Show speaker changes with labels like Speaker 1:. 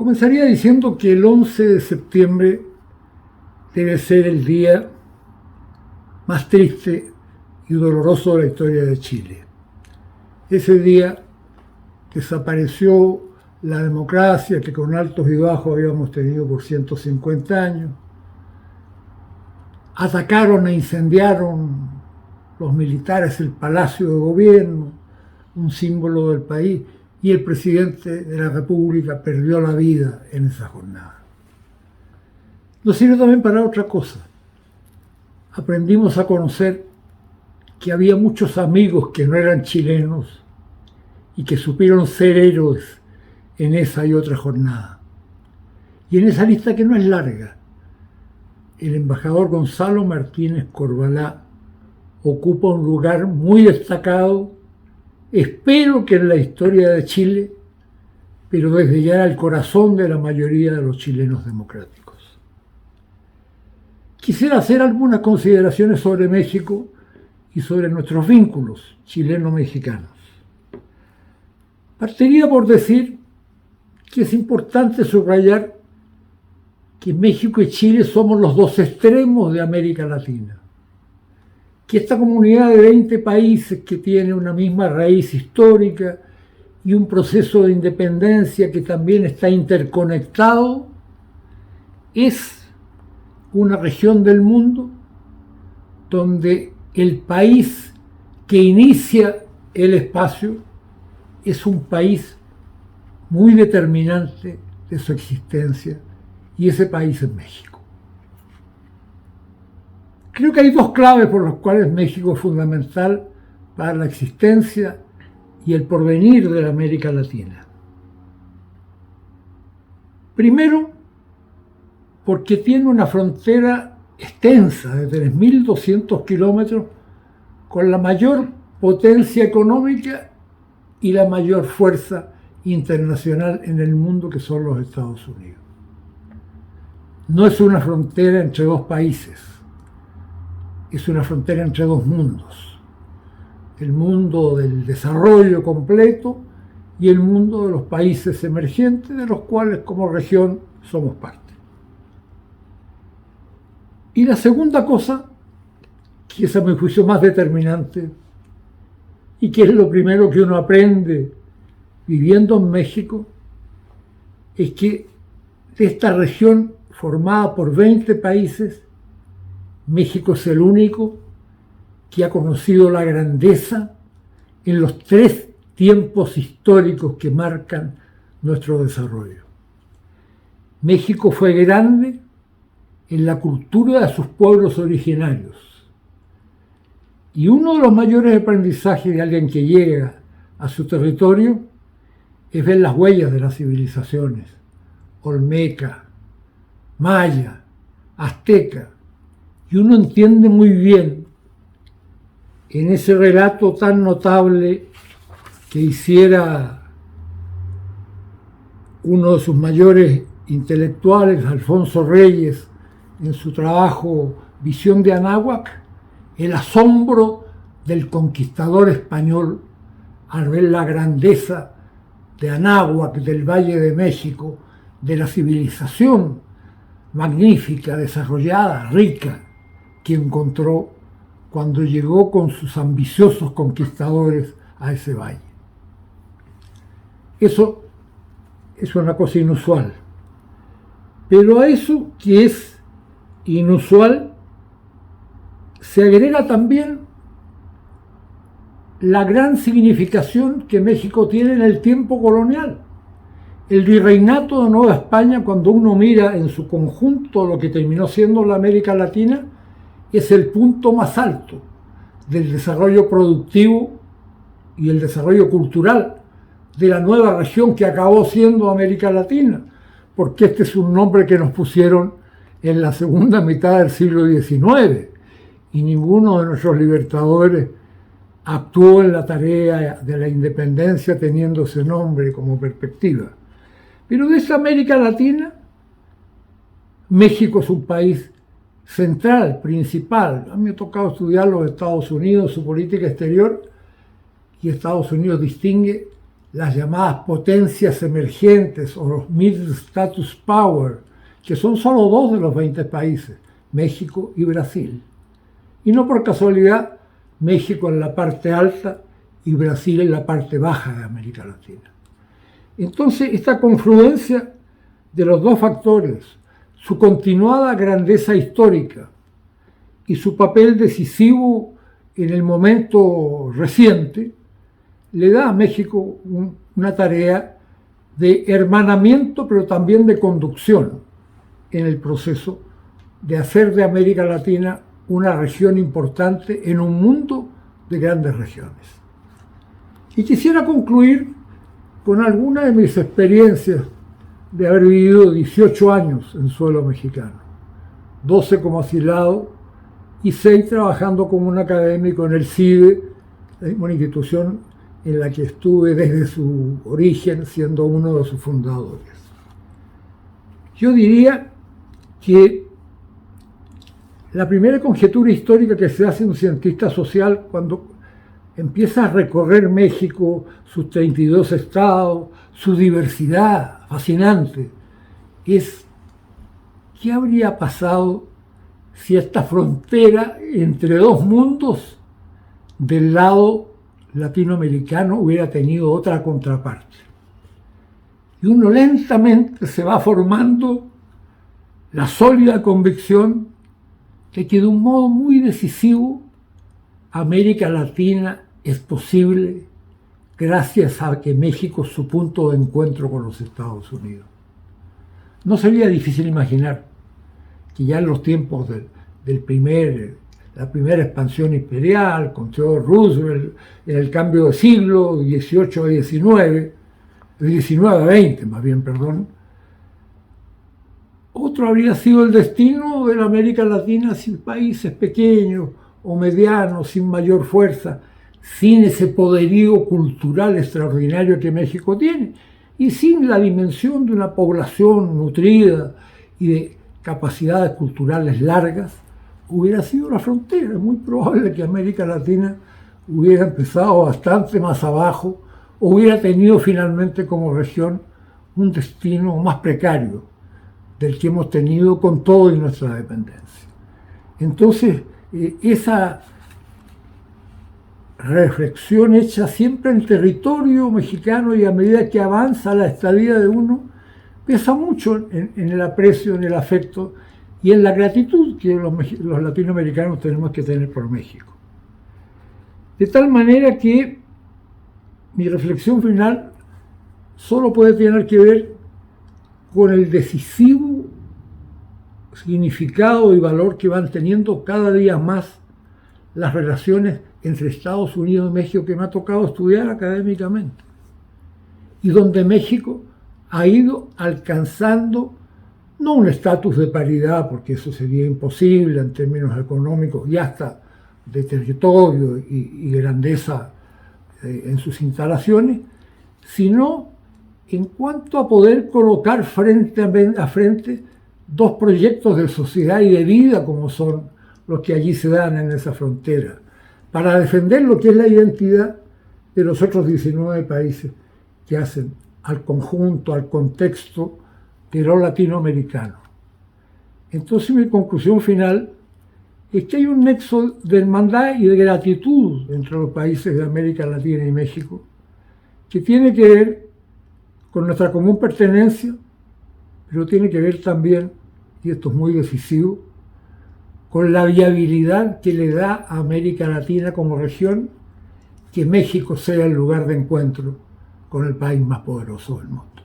Speaker 1: Comenzaría diciendo que el 11 de septiembre debe ser el día más triste y doloroso de la historia de Chile. Ese día desapareció la democracia que con altos y bajos habíamos tenido por 150 años. Atacaron e incendiaron los militares el Palacio de Gobierno, un símbolo del país, y el presidente de la República perdió la vida en esa jornada. Nos sirve también para otra cosa. Aprendimos a conocer que había muchos amigos que no eran chilenos y que supieron ser héroes en esa y otra jornada. Y en esa lista, que no es larga, el embajador Gonzalo Martínez Corbalá ocupa un lugar muy destacado, espero que en la historia de Chile, pero desde ya el corazón de la mayoría de los chilenos democráticos. Quisiera hacer algunas consideraciones sobre México y sobre nuestros vínculos chileno-mexicanos. Partiría por decir que es importante subrayar que México y Chile somos los dos extremos de América Latina, que esta comunidad de 20 países que tiene una misma raíz histórica y un proceso de independencia que también está interconectado, es una región del mundo donde el país que inicia el espacio es un país muy determinante de su existencia, y ese país es México. Creo que hay dos claves por las cuales México es fundamental para la existencia y el porvenir de la América Latina. Primero, porque tiene una frontera extensa de 3.200 kilómetros con la mayor potencia económica y la mayor fuerza internacional en el mundo, que son los Estados Unidos. No es una frontera entre dos países, es una frontera entre dos mundos. El mundo del desarrollo completo y el mundo de los países emergentes, de los cuales como región somos parte. Y la segunda cosa, que es a mi juicio más determinante, y que es lo primero que uno aprende viviendo en México, es que de esta región formada por 20 países, México es el único que ha conocido la grandeza en los 3 tiempos históricos que marcan nuestro desarrollo. México fue grande en la cultura de sus pueblos originarios. Y uno de los mayores aprendizajes de alguien que llega a su territorio es ver las huellas de las civilizaciones olmeca, maya, azteca. Y uno entiende muy bien en ese relato tan notable que hiciera uno de sus mayores intelectuales, Alfonso Reyes, en su trabajo Visión de Anáhuac, el asombro del conquistador español al ver la grandeza de Anáhuac, del Valle de México, de la civilización magnífica, desarrollada, rica, que encontró cuando llegó con sus ambiciosos conquistadores a ese valle. Eso es una cosa inusual. Pero a eso que es inusual se agrega también la gran significación que México tiene en el tiempo colonial. El virreinato de Nueva España, cuando uno mira en su conjunto lo que terminó siendo la América Latina, es el punto más alto del desarrollo productivo y el desarrollo cultural de la nueva región que acabó siendo América Latina, porque este es un nombre que nos pusieron en la segunda mitad del siglo XIX, y ninguno de nuestros libertadores actuó en la tarea de la independencia teniendo ese nombre como perspectiva. Pero de esa América Latina, México es un país central, principal. A mí me ha tocado estudiar los Estados Unidos, su política exterior, y Estados Unidos distingue las llamadas potencias emergentes o los Middle Status Power, que son solo 2 de los 20 países, México y Brasil. Y no por casualidad, México en la parte alta y Brasil en la parte baja de América Latina. Entonces, esta confluencia de los dos factores, su continuada grandeza histórica y su papel decisivo en el momento reciente, le da a México una tarea de hermanamiento, pero también de conducción en el proceso de hacer de América Latina una región importante en un mundo de grandes regiones. Y quisiera concluir con algunas de mis experiencias de haber vivido 18 años en suelo mexicano, 12 como asilado y 6 trabajando como un académico en el CIDE, una institución en la que estuve desde su origen, siendo uno de sus fundadores. Yo diría que la primera conjetura histórica que se hace un cientista social cuando empieza a recorrer México, sus 32 estados, su diversidad fascinante, es ¿qué habría pasado si esta frontera entre dos mundos del lado latinoamericano hubiera tenido otra contraparte? Y uno lentamente se va formando la sólida convicción de que de un modo muy decisivo América Latina es posible gracias a que México es su punto de encuentro con los Estados Unidos. No sería difícil imaginar que ya en los tiempos la primera expansión imperial, con Theodore Roosevelt, en el cambio de siglo, 18 a 19, de 19 a 20 más bien, perdón, otro habría sido el destino de la América Latina sin países pequeños o medianos, sin mayor fuerza, sin ese poderío cultural extraordinario que México tiene y sin la dimensión de una población nutrida y de capacidades culturales largas, hubiera sido la frontera. Es muy probable que América Latina hubiera empezado bastante más abajo o hubiera tenido finalmente como región un destino más precario del que hemos tenido con todo y nuestra dependencia. Entonces, esa reflexión hecha siempre en territorio mexicano y a medida que avanza la estadía de uno, pesa mucho en el aprecio, en el afecto y en la gratitud que los latinoamericanos tenemos que tener por México. De tal manera que mi reflexión final solo puede tener que ver con el decisivo significado y valor que van teniendo cada día más las relaciones entre Estados Unidos y México que me ha tocado estudiar académicamente, y donde México ha ido alcanzando no un estatus de paridad, porque eso sería imposible en términos económicos y hasta de territorio y grandeza en sus instalaciones, sino en cuanto a poder colocar frente a frente dos proyectos de sociedad y de vida como son los que allí se dan en esa frontera, para defender lo que es la identidad de los otros 19 países que hacen al conjunto, al contexto de lo latinoamericano. Entonces mi conclusión final es que hay un nexo de hermandad y de gratitud entre los países de América Latina y México que tiene que ver con nuestra común pertenencia, pero tiene que ver también, y esto es muy decisivo, con la viabilidad que le da a América Latina como región que México sea el lugar de encuentro con el país más poderoso del mundo.